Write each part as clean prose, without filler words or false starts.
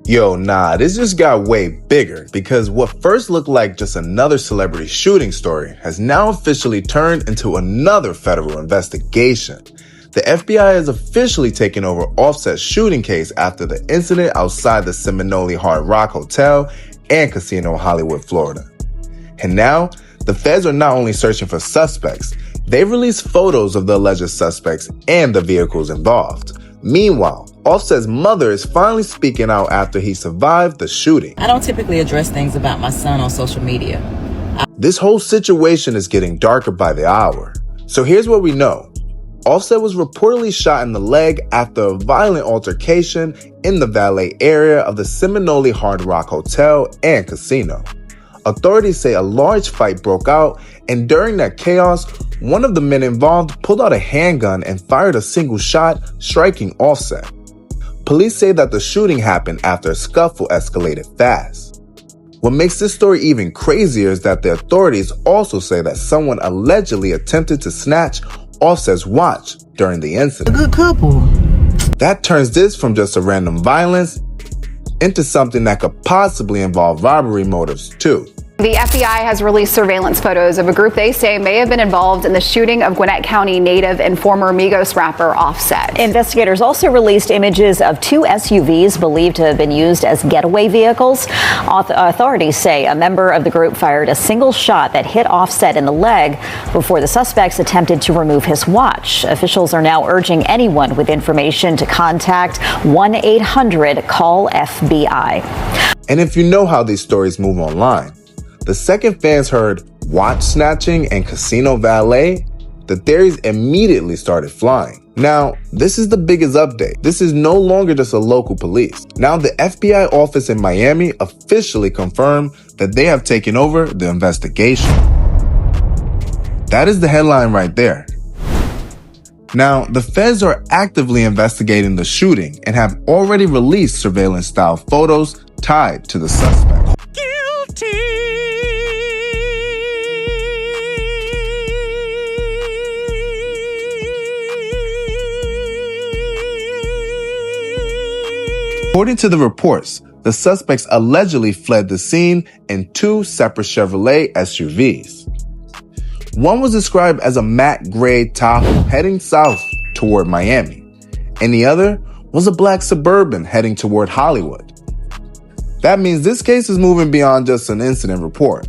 Yo, nah, this just got way bigger because what first looked like just another celebrity shooting story has now officially turned into another federal investigation. The FBI has officially taken over Offset's shooting case after the incident outside the Seminole Hard Rock Hotel and Casino in Hollywood, Florida. And now, the feds are not only searching for suspects, they've released photos of the alleged suspects and the vehicles involved. Meanwhile, Offset's mother is finally speaking out after he survived the shooting. I don't typically address things about my son on social media. This whole situation is getting darker by the hour. So here's what we know. Offset was reportedly shot in the leg after a violent altercation in the valet area of the Seminole Hard Rock Hotel and Casino. Authorities say a large fight broke out, and during that chaos, one of the men involved pulled out a handgun and fired a single shot, striking Offset. Police say that the shooting happened after a scuffle escalated fast. What makes this story even crazier is that the authorities also say that someone allegedly attempted to snatch Offset's watch during the incident. A good couple. That turns this from just a random violence into something that could possibly involve robbery motives too. The FBI has released surveillance photos of a group they say may have been involved in the shooting of Gwinnett County native and former Migos rapper Offset. Investigators also released images of two SUVs believed to have been used as getaway vehicles. Authorities say a member of the group fired a single shot that hit Offset in the leg before the suspects attempted to remove his watch. Officials are now urging anyone with information to contact 1-800-CALL-FBI. And if you know how these stories move online, the second fans heard watch snatching and casino valet, the theories immediately started flying. Now, this is the biggest update. This is no longer just a local police. Now the FBI office in Miami officially confirmed that they have taken over the investigation. That is the headline right there. Now, the feds are actively investigating the shooting and have already released surveillance-style photos tied to the suspect. Guilty. According to the reports, the suspects allegedly fled the scene in two separate Chevrolet SUVs. One was described as a matte gray Tahoe heading south toward Miami, and the other was a black Suburban heading toward Hollywood. That means this case is moving beyond just an incident report.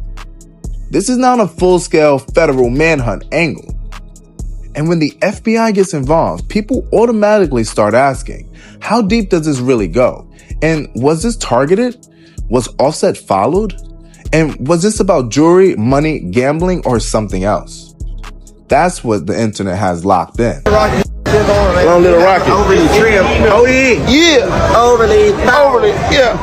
This is now a full-scale federal manhunt angle. And when the FBI gets involved, people automatically start asking, how deep does this really go? And was this targeted? Was Offset followed? And was this about jewelry, money, gambling, or something else? That's what the internet has locked in. Long little rocket. Overly trim. Oh yeah. Overly, yeah.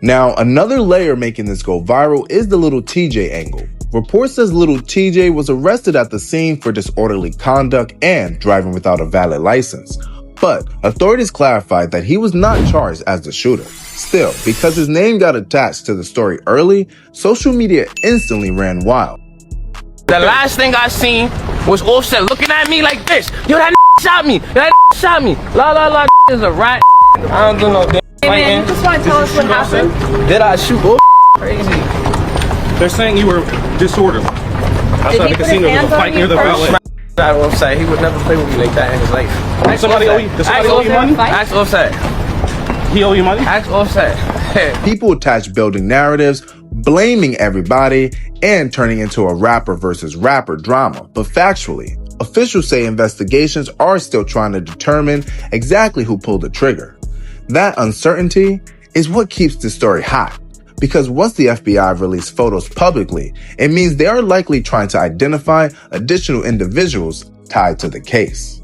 Now, another layer making this go viral is the Little TJ angle. Reports says Little TJ was arrested at the scene for disorderly conduct and driving without a valid license. But authorities clarified that he was not charged as the shooter. Still, because his name got attached to the story early, social media instantly ran wild. The last thing I seen was Offset looking at me like this. Yo, that shot me. That shot me. La la la is a rat. I don't do no damn fighting. You just want to tell us what happened? Did I shoot? Crazy. They're saying you were disorderly. Outside the casino, there was a fight near the valet. That Offset, he would never play with me like that in his life. Does somebody owe you money? Ask Offset. He owe you money? Ask Offset. People attach building narratives, blaming everybody, and turning into a rapper versus rapper drama. But factually, officials say investigations are still trying to determine exactly who pulled the trigger. That uncertainty is what keeps the story hot. Because once the FBI released photos publicly, it means they are likely trying to identify additional individuals tied to the case.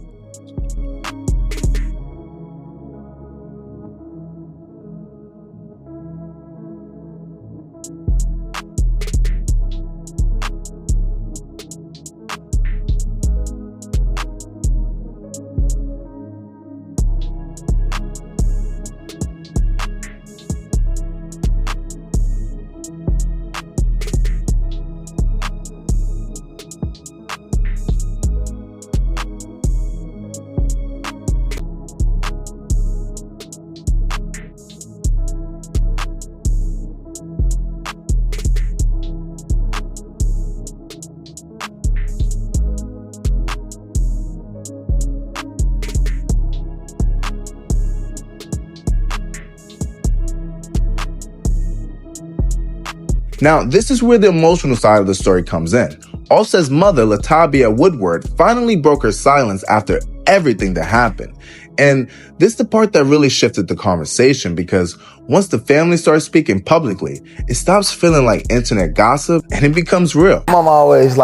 Now, this is where the emotional side of the story comes in. Offset's mother, Latavia Woodward, finally broke her silence after everything that happened. And this is the part that really shifted the conversation, because once the family starts speaking publicly, it stops feeling like internet gossip and it becomes real. Mama always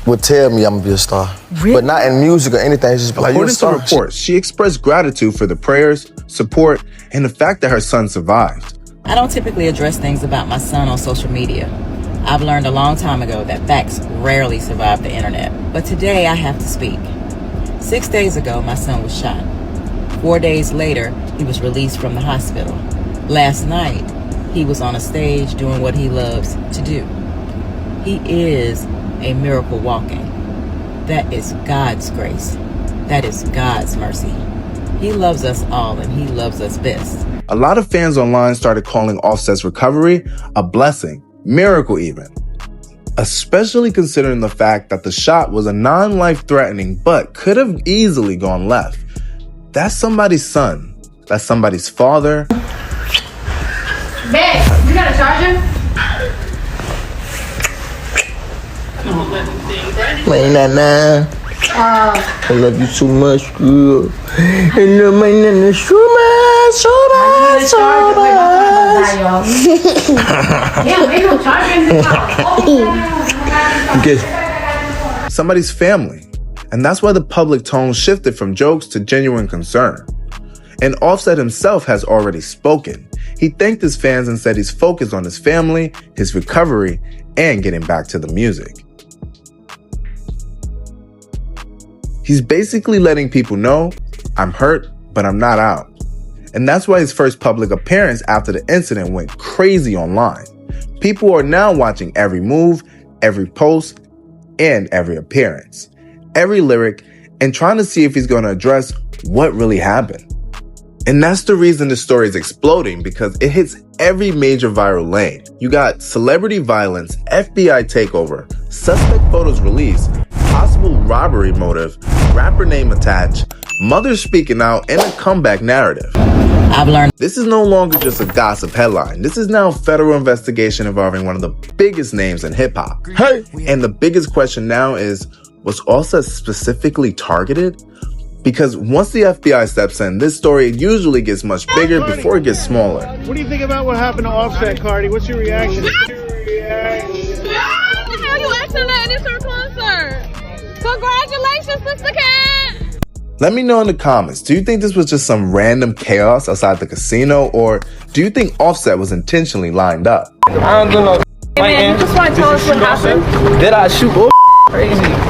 would tell me I'm gonna be a star. Really? But not in music or anything, it's just like, according to reports, she expressed gratitude for the prayers, support, and the fact that her son survived. I don't typically address things about my son on social media. I've learned a long time ago that facts rarely survive the internet. But today I have to speak. 6 days ago, my son was shot. 4 days later, he was released from the hospital. Last night, he was on a stage doing what he loves to do. He is a miracle walking. That is God's grace. That is God's mercy. He loves us all, and he loves us best. A lot of fans online started calling Offset's recovery a blessing, miracle even. Especially considering the fact that the shot was a non-life-threatening but could have easily gone left. That's somebody's son. That's somebody's father. Babe, you got a charger? Man, nah. I love you so much, girl. I love my nana so much. Yeah, ain't no charger in this house. Okay. Somebody's family. And that's why the public tone shifted from jokes to genuine concern. And Offset himself has already spoken. He thanked his fans and said he's focused on his family, his recovery, and getting back to the music. He's basically letting people know, I'm hurt, but I'm not out. And that's why his first public appearance after the incident went crazy online. People are now watching every move, every post, and every appearance, every lyric, and trying to see if he's going to address what really happened. And that's the reason the story is exploding, because it hits every major viral lane. You got celebrity violence, FBI takeover, suspect photos released, possible robbery motive, rapper name attached, mother speaking out, and a comeback narrative. I've learned this is no longer just a gossip headline. This is now a federal investigation involving one of the biggest names in hip-hop. Hey! And the biggest question now is, was Offset specifically targeted? Because once the FBI steps in, this story usually gets much bigger before it gets smaller. What do you think about what happened to Offset, Cardi? What's your reaction? How you actually letting this her concert? Congratulations, Sister Cat! Let me know in the comments, do you think this was just some random chaos outside the casino, or do you think Offset was intentionally lined up? I don't do no Hey man, you just want to tell us what happened? Did I shoot? Crazy.